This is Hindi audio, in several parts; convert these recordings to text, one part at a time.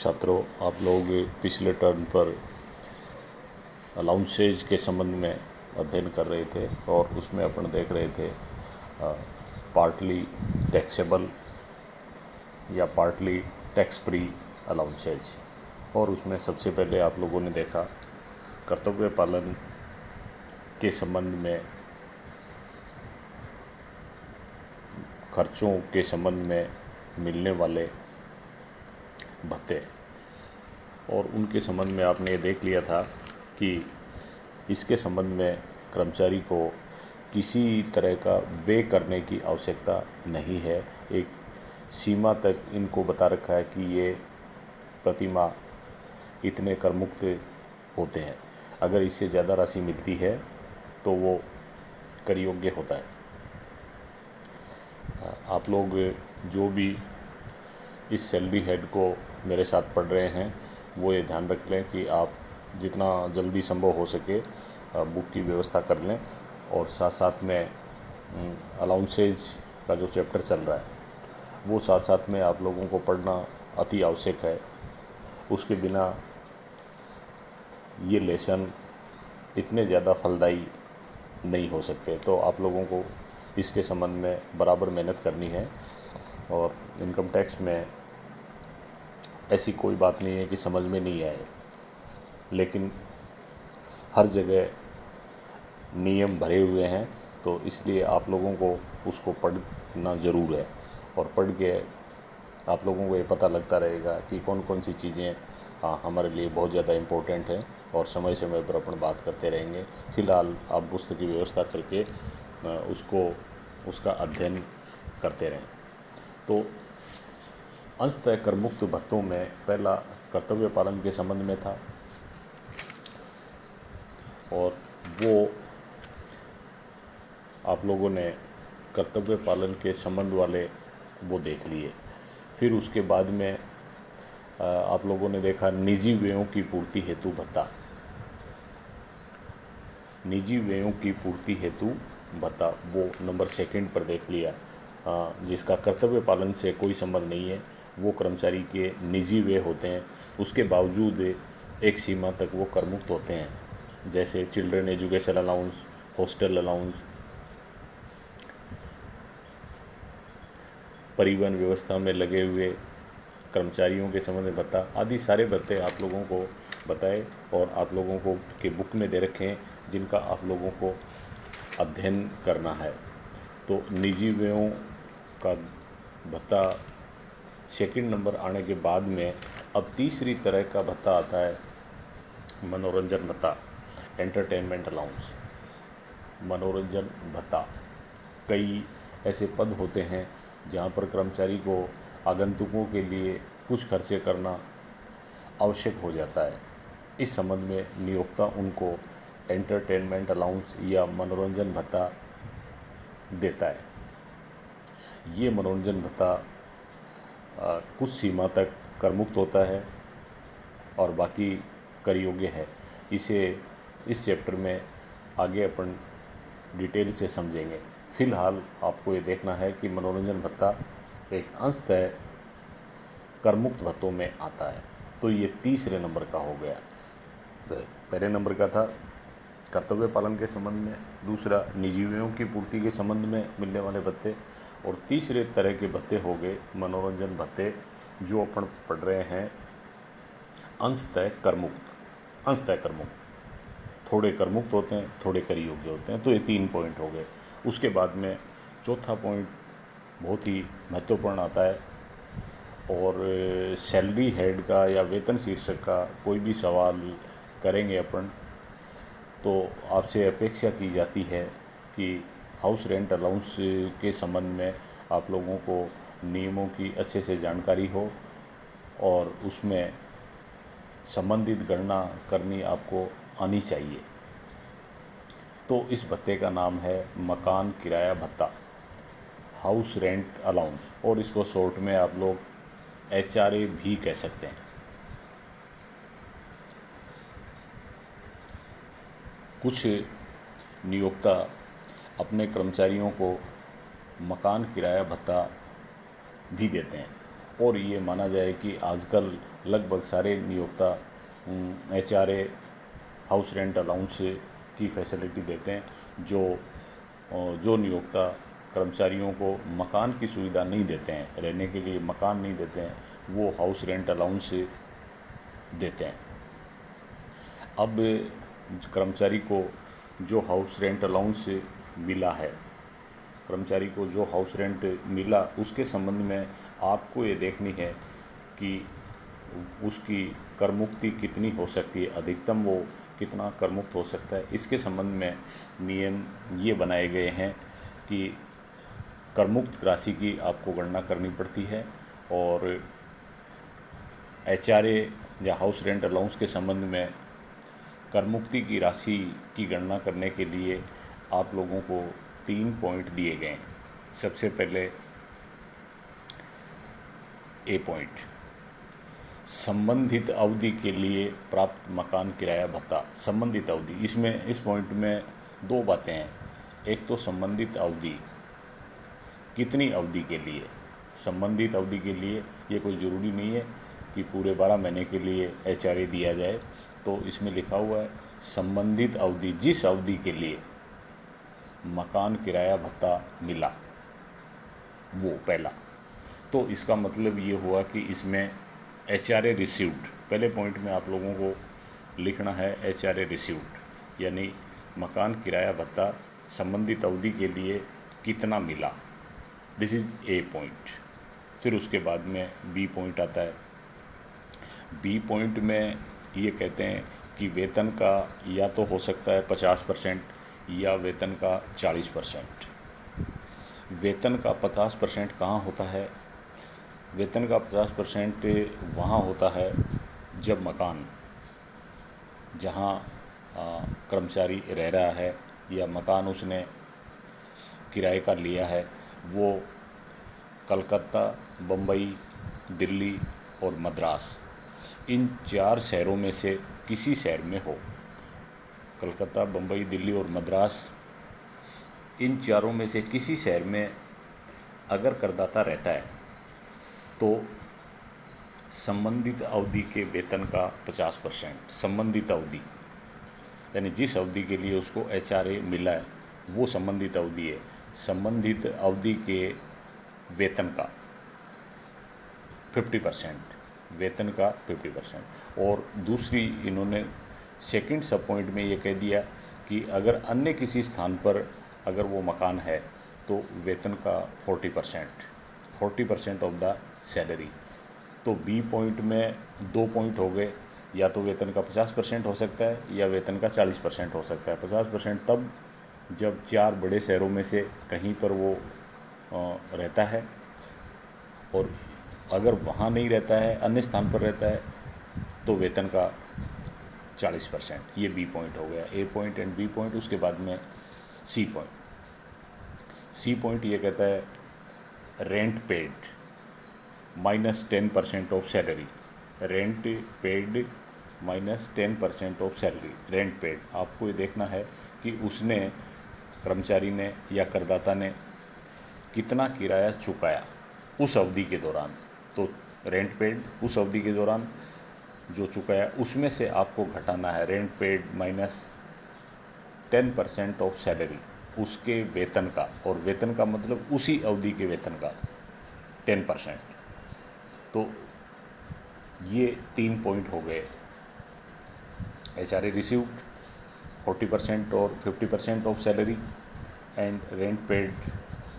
छात्रों, आप लोग पिछले टर्म पर अलाउंसेज के संबंध में अध्ययन कर रहे थे और उसमें अपन देख रहे थे पार्टली टैक्सेबल या पार्टली टैक्स फ्री अलाउंसेज। और उसमें सबसे पहले आप लोगों ने देखा कर्तव्य पालन के संबंध में खर्चों के संबंध में मिलने वाले भत्ते, और उनके संबंध में आपने ये देख लिया था कि इसके संबंध में कर्मचारी को किसी तरह का व्यय करने की आवश्यकता नहीं है। एक सीमा तक इनको बता रखा है कि ये प्रतिमाह इतने कर मुक्त होते हैं। अगर इससे ज़्यादा राशि मिलती है तो वो कर योग्य होता है। आप लोग जो भी इस सैलरी हेड को मेरे साथ पढ़ रहे हैं वो ये ध्यान रख लें कि आप जितना जल्दी संभव हो सके बुक की व्यवस्था कर लें, और साथ साथ में अलाउंसेज का जो चैप्टर चल रहा है वो साथ साथ में आप लोगों को पढ़ना अति आवश्यक है। उसके बिना ये लेसन इतने ज़्यादा फलदायी नहीं हो सकते। तो आप लोगों को इसके संबंध में बराबर मेहनत करनी है। और इनकम टैक्स में ऐसी कोई बात नहीं है कि समझ में नहीं आए, लेकिन हर जगह नियम भरे हुए हैं, तो इसलिए आप लोगों को उसको पढ़ना ज़रूर है। और पढ़ के आप लोगों को ये पता लगता रहेगा कि कौन कौन सी चीज़ें हमारे लिए बहुत ज़्यादा इम्पोर्टेंट हैं, और समय समय पर अपन बात करते रहेंगे। फ़िलहाल आप पुस्तक की व्यवस्था करके उसका अध्ययन करते रहें। तो अंशतः कर मुक्त भत्तों में पहला कर्तव्य पालन के संबंध में था, और वो आप लोगों ने कर्तव्य पालन के संबंध वाले वो देख लिए। फिर उसके बाद में आप लोगों ने देखा निजी व्ययों की पूर्ति हेतु भत्ता। निजी व्ययों की पूर्ति हेतु भत्ता वो नंबर 2 पर देख लिया, जिसका कर्तव्य पालन से कोई संबंध नहीं है। वो कर्मचारी के निजी व्यय होते हैं, उसके बावजूद एक सीमा तक वो कर मुक्त होते हैं। जैसे children education allowance, hostel allowance, परिवहन व्यवस्था में लगे हुए कर्मचारियों के संबंध में भत्ता आदि सारे भत्ते आप लोगों को बताए और आप लोगों को के बुक में दे रखे हैं, जिनका आप लोगों को अध्ययन करना है। तो निजी व्ययों का भत्ता 2 नंबर आने के बाद में अब तीसरी तरह का भत्ता आता है, मनोरंजन भत्ता, एंटरटेनमेंट अलाउंस। मनोरंजन भत्ता, कई ऐसे पद होते हैं जहाँ पर कर्मचारी को आगंतुकों के लिए कुछ खर्चे करना आवश्यक हो जाता है। इस संबंध में नियोक्ता उनको एंटरटेनमेंट अलाउंस या मनोरंजन भत्ता देता है। ये मनोरंजन भत्ता कुछ सीमा तक कर मुक्त होता है और बाकी कर योग्य है। इसे इस चैप्टर में आगे अपन डिटेल से समझेंगे। फ़िलहाल आपको ये देखना है कि मनोरंजन भत्ता एक अंशतः कर मुक्त भत्तों में आता है। तो ये तीसरे नंबर का हो गया। पहले नंबर का था कर्तव्य पालन के संबंध में, दूसरा निजी व्ययों की पूर्ति के संबंध में मिलने वाले भत्ते, और तीसरे तरह के भत्ते हो गए मनोरंजन भत्ते, जो अपन पढ़ रहे हैं अंशतः कर मुक्त। अंशतः कर मुक्त, थोड़े कर मुक्त होते हैं, थोड़े कर योग्य होते हैं। तो ये 3 पॉइंट हो गए। उसके बाद में चौथा पॉइंट बहुत ही महत्वपूर्ण आता है, और सैलरी हेड का या वेतन शीर्षक का कोई भी सवाल करेंगे अपन, तो आपसे अपेक्षा की जाती है कि हाउस रेंट अलाउंस के संबंध में आप लोगों को नियमों की अच्छे से जानकारी हो, और उसमें संबंधित गणना करनी आपको आनी चाहिए। तो इस भत्ते का नाम है मकान किराया भत्ता, हाउस रेंट अलाउंस, और इसको शॉर्ट में आप लोग HRA भी कह सकते हैं। कुछ नियोक्ता अपने कर्मचारियों को मकान किराया भत्ता भी देते हैं। और ये माना जाए कि आजकल लगभग सारे नियोक्ता HRA हाउस रेंट अलाउंस की फैसिलिटी देते हैं। जो नियोक्ता कर्मचारियों को मकान की सुविधा नहीं देते हैं, रहने के लिए मकान नहीं देते हैं, वो हाउस रेंट अलाउंस देते हैं। अब कर्मचारी को जो हाउस रेंट अलाउंस मिला है, कर्मचारी को जो हाउस रेंट मिला, उसके संबंध में आपको ये देखनी है कि उसकी कर मुक्ति कितनी हो सकती है, अधिकतम वो कितना कर मुक्त हो सकता है। इसके संबंध में नियम ये बनाए गए हैं कि कर मुक्त राशि की आपको गणना करनी पड़ती है, और HRA या हाउस रेंट अलाउंस के संबंध में कर मुक्ति की राशि की गणना करने के लिए आप लोगों को 3 पॉइंट दिए गए हैं। सबसे पहले A पॉइंट, संबंधित अवधि के लिए प्राप्त मकान किराया भत्ता। संबंधित अवधि, इसमें इस पॉइंट में 2 बातें हैं। एक तो संबंधित अवधि, कितनी अवधि के लिए। संबंधित अवधि के लिए ये कोई ज़रूरी नहीं है कि पूरे 12 महीने के लिए HRA दिया जाए, तो इसमें लिखा हुआ है संबंधित अवधि, जिस अवधि के लिए मकान किराया भत्ता मिला, वो पहला। तो इसका मतलब ये हुआ कि इसमें HRA रिसीव्ड, पहले पॉइंट में आप लोगों को लिखना है HRA रिसीव्ड, यानी मकान किराया भत्ता संबंधित अवधि के लिए कितना मिला। This is A point. फिर उसके बाद में B पॉइंट आता है। B पॉइंट में ये कहते हैं कि वेतन का या तो हो सकता है 50% या वेतन का 40%। वेतन का 50% कहाँ होता है? वेतन का 50% वहाँ होता है जब मकान, जहाँ कर्मचारी रह रहा है या मकान उसने किराए का लिया है, वो कलकत्ता, बम्बई, दिल्ली और मद्रास, इन 4 शहरों में से किसी शहर में हो। कलकत्ता, बम्बई, दिल्ली और मद्रास, इन चारों में से किसी शहर में अगर करदाता रहता है तो संबंधित अवधि के वेतन का 50%, संबंधित अवधि यानी जिस अवधि के लिए उसको HRA मिला है वो संबंधित अवधि है। संबंधित अवधि के वेतन का 50%, वेतन का 50%। और दूसरी इन्होंने सेकंड सब पॉइंट में ये कह दिया कि अगर अन्य किसी स्थान पर अगर वो मकान है तो वेतन का 40% ऑफ द सैलरी। तो B पॉइंट में 2 पॉइंट हो गए, या तो वेतन का 50% हो सकता है या वेतन का 40% हो सकता है। 50% तब जब 4 बड़े शहरों में से कहीं पर वो रहता है, और अगर वहाँ नहीं रहता है, अन्य स्थान पर रहता है, तो वेतन का 40%। ये B पॉइंट हो गया, A point and B point. उसके बाद में C पॉइंट। C पॉइंट ये कहता है rent paid -10% of salary. Rent paid -10% of salary. Rent paid, आपको ये देखना है कि उसने, कर्मचारी ने या करदाता ने कितना किराया चुकाया उस अवधि के दौरान। तो रेंट पेड उस अवधि के दौरान जो चुकाया उसमें से आपको घटाना है रेंट पेड -10% ऑफ सैलरी, उसके वेतन का। और वेतन का मतलब उसी अवधि के वेतन का 10%। तो ये 3 पॉइंट हो गए। HRA रिसीव्ड 40% और 50% of salary, and rent paid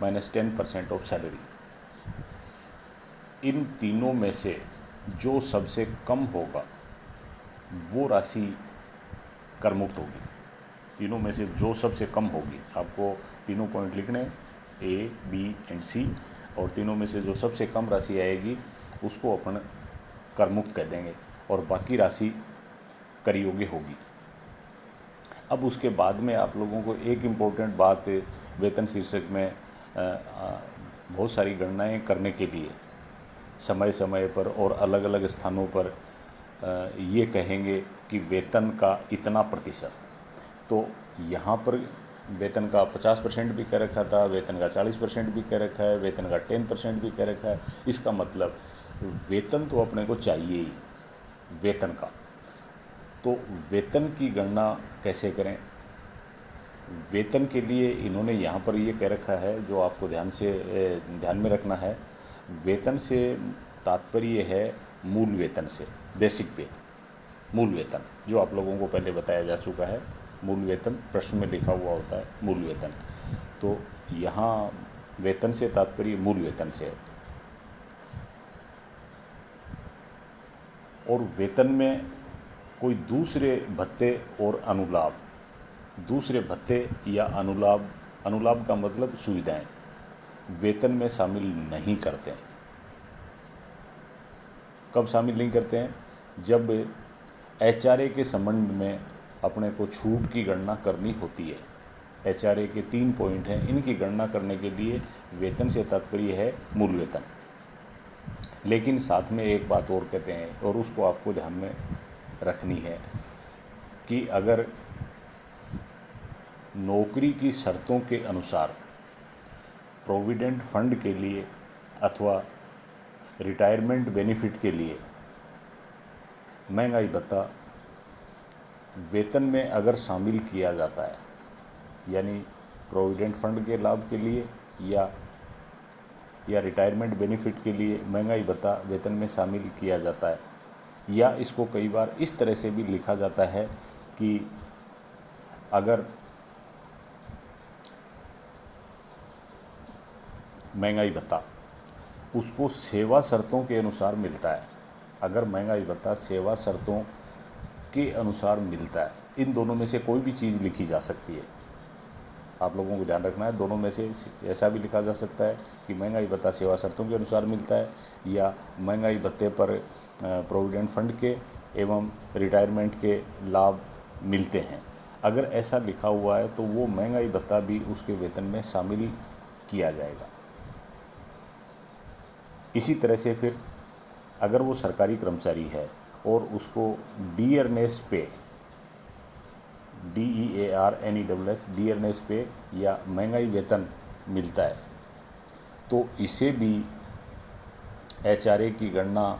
-10% of salary. इन तीनों में से जो सबसे कम होगा वो राशि कर मुक्त होगी। तीनों में से जो सबसे कम होगी, आपको तीनों पॉइंट लिखने हैं, A, B एंड C, और तीनों में से जो सबसे कम राशि आएगी उसको अपन कर मुक्त कह देंगे, और बाकी राशि कर योग्य होगी। अब उसके बाद में आप लोगों को एक इम्पोर्टेंट बात, वेतन शीर्षक में बहुत सारी गणनाएं करने के लिए समय समय पर और अलग अलग स्थानों पर ये कहेंगे कि वेतन का इतना प्रतिशत। तो यहाँ पर वेतन का 50% भी कह रखा था, वेतन का 40% भी कह रखा है, वेतन का 10% भी कह रखा है। इसका मतलब वेतन तो अपने को चाहिए ही, वेतन का। तो वेतन की गणना कैसे करें? वेतन के लिए इन्होंने यहाँ पर ये कह रखा है, जो आपको ध्यान में रखना है। वेतन से तात्पर्य है मूल वेतन से, बेसिक पे, मूल वेतन, जो आप लोगों को पहले बताया जा चुका है। मूल वेतन प्रश्न में लिखा हुआ होता है, मूल वेतन। तो यहाँ वेतन से तात्पर्य मूल वेतन से है। और वेतन में कोई दूसरे भत्ते और अनुलाभ, दूसरे भत्ते या अनुलाभ, अनुलाभ का मतलब सुविधाएं, वेतन में शामिल नहीं करते हैं। कब शामिल नहीं करते हैं? जब एचआरए के संबंध में अपने को छूट की गणना करनी होती है। एचआरए के 3 पॉइंट हैं, इनकी गणना करने के लिए वेतन से तात्पर्य है मूल वेतन। लेकिन साथ में एक बात और कहते हैं, और उसको आपको ध्यान में रखनी है, कि अगर नौकरी की शर्तों के अनुसार प्रोविडेंट फंड के लिए अथवा रिटायरमेंट बेनिफिट के लिए महंगाई भत्ता वेतन में अगर शामिल किया जाता है, यानी प्रोविडेंट फंड के लाभ के लिए या रिटायरमेंट बेनिफिट के लिए महंगाई भत्ता वेतन में शामिल किया जाता है, या इसको कई बार इस तरह से भी लिखा जाता है कि अगर महंगाई भत्ता उसको सेवा शर्तों के अनुसार मिलता है, अगर महंगाई भत्ता सेवा शर्तों के अनुसार मिलता है, इन दोनों में से कोई भी चीज़ लिखी जा सकती है। आप लोगों को ध्यान रखना है, दोनों में से ऐसा भी लिखा जा सकता है कि महंगाई भत्ता सेवा शर्तों के अनुसार मिलता है, या महंगाई भत्ते पर प्रोविडेंट फंड के एवं रिटायरमेंट के लाभ मिलते हैं। अगर ऐसा लिखा हुआ है तो वो महंगाई भत्ता भी उसके वेतन में शामिल किया जाएगा। इसी तरह से फिर अगर वो सरकारी कर्मचारी है और उसको डियरनेस पे, DEARNESS, डियरनेस पे या महंगाई वेतन मिलता है, तो इसे भी एचआरए की गणना,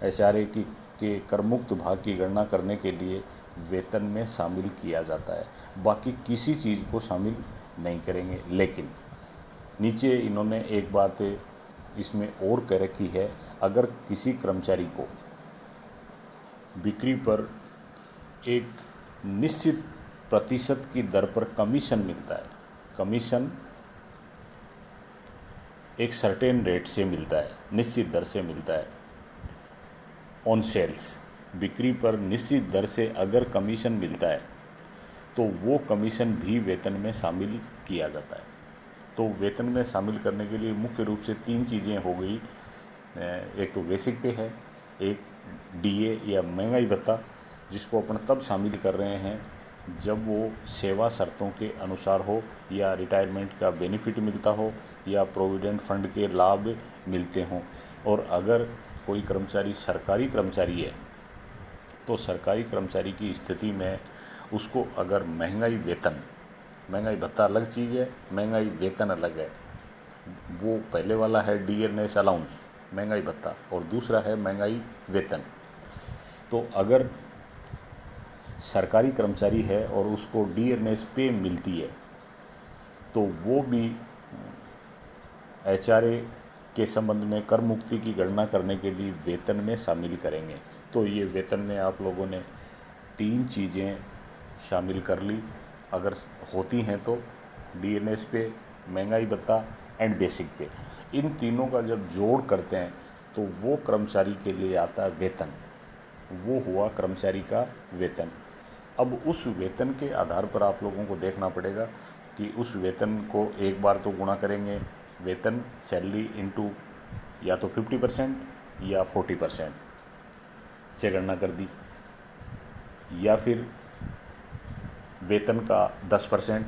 एचआरए के करमुक्त भाग की गणना करने के लिए वेतन में शामिल किया जाता है। बाकी किसी चीज़ को शामिल नहीं करेंगे। लेकिन नीचे इन्होंने एक बात इसमें और कह रखी है, अगर किसी कर्मचारी को बिक्री पर एक निश्चित प्रतिशत की दर पर कमीशन मिलता है, कमीशन एक सर्टेन रेट से मिलता है, निश्चित दर से मिलता है, ऑन सेल्स, बिक्री पर निश्चित दर से अगर कमीशन मिलता है तो वो कमीशन भी वेतन में शामिल किया जाता है। तो वेतन में शामिल करने के लिए मुख्य रूप से 3 चीज़ें हो गई। एक तो बेसिक पे है, एक डीए या महंगाई भत्ता, जिसको अपन तब शामिल कर रहे हैं जब वो सेवा शर्तों के अनुसार हो, या रिटायरमेंट का बेनिफिट मिलता हो, या प्रोविडेंट फंड के लाभ मिलते हों। और अगर कोई कर्मचारी सरकारी कर्मचारी है तो सरकारी कर्मचारी की स्थिति में उसको अगर महंगाई वेतन, महंगाई भत्ता अलग चीज़ है, महंगाई वेतन अलग है। वो पहले वाला है डियरनेस अलाउंस, महंगाई भत्ता, और दूसरा है महंगाई वेतन। तो अगर सरकारी कर्मचारी है और उसको डियरनेस पे मिलती है तो वो भी एचआरए के संबंध में कर मुक्ति की गणना करने के लिए वेतन में शामिल करेंगे। तो ये वेतन में आप लोगों ने 3 चीज़ें शामिल कर ली अगर होती हैं तो, डीएनएस पे, महंगाई भत्ता एंड बेसिक पे। इन तीनों का जब जोड़ करते हैं तो वो कर्मचारी के लिए आता है वेतन, वो हुआ कर्मचारी का वेतन। अब उस वेतन के आधार पर आप लोगों को देखना पड़ेगा कि उस वेतन को एक बार तो गुणा करेंगे, वेतन सैलरी इंटू या तो 50% या 40% से गणना कर दी, या फिर वेतन का 10%,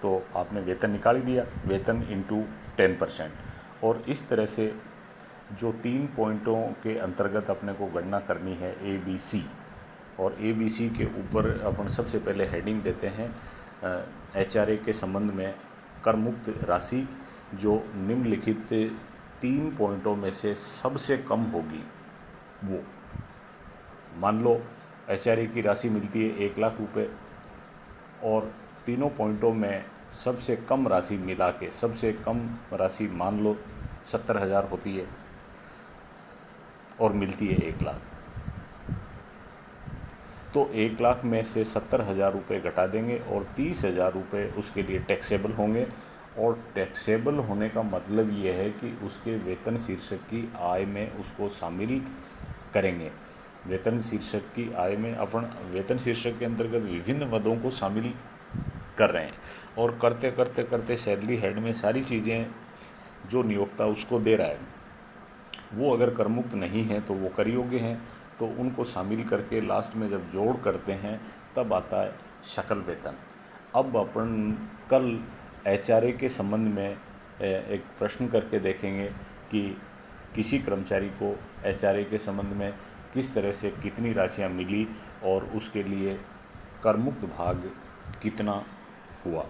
तो आपने वेतन निकाल दिया, वेतन इंटू 10%। और इस तरह से जो 3 पॉइंटों के अंतर्गत अपने को गणना करनी है ABC, और ABC के ऊपर अपन सबसे पहले हेडिंग देते हैं एचआरए के संबंध में कर मुक्त राशि जो निम्नलिखित 3 पॉइंटों में से सबसे कम होगी वो, मान लो HRA की राशि मिलती है 1 लाख रुपए और तीनों पॉइंटों में सबसे कम राशि मिला के सबसे कम राशि मान लो 70,000 होती है और मिलती है 1 लाख, तो 1 लाख में से 70,000 रुपये घटा देंगे और 30,000 रुपये उसके लिए टैक्सेबल होंगे। और टैक्सेबल होने का मतलब ये है कि उसके वेतन शीर्षक की आय में उसको शामिल करेंगे। वेतन शीर्षक की आय में अपन वेतन शीर्षक के अंतर्गत विभिन्न पदों को शामिल कर रहे हैं और करते करते करते सैलरी हेड में सारी चीज़ें जो नियोक्ता उसको दे रहा है वो अगर करमुक्त नहीं है तो वो कर योग्य हैं, तो उनको शामिल करके लास्ट में जब जोड़ करते हैं तब आता है सकल वेतन। अब अपन कल HRA के संबंध में एक प्रश्न करके देखेंगे कि किसी कर्मचारी को HRA के संबंध में किस तरह से कितनी राशियां मिली और उसके लिए करमुक्त भाग कितना हुआ।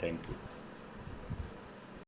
Thank you.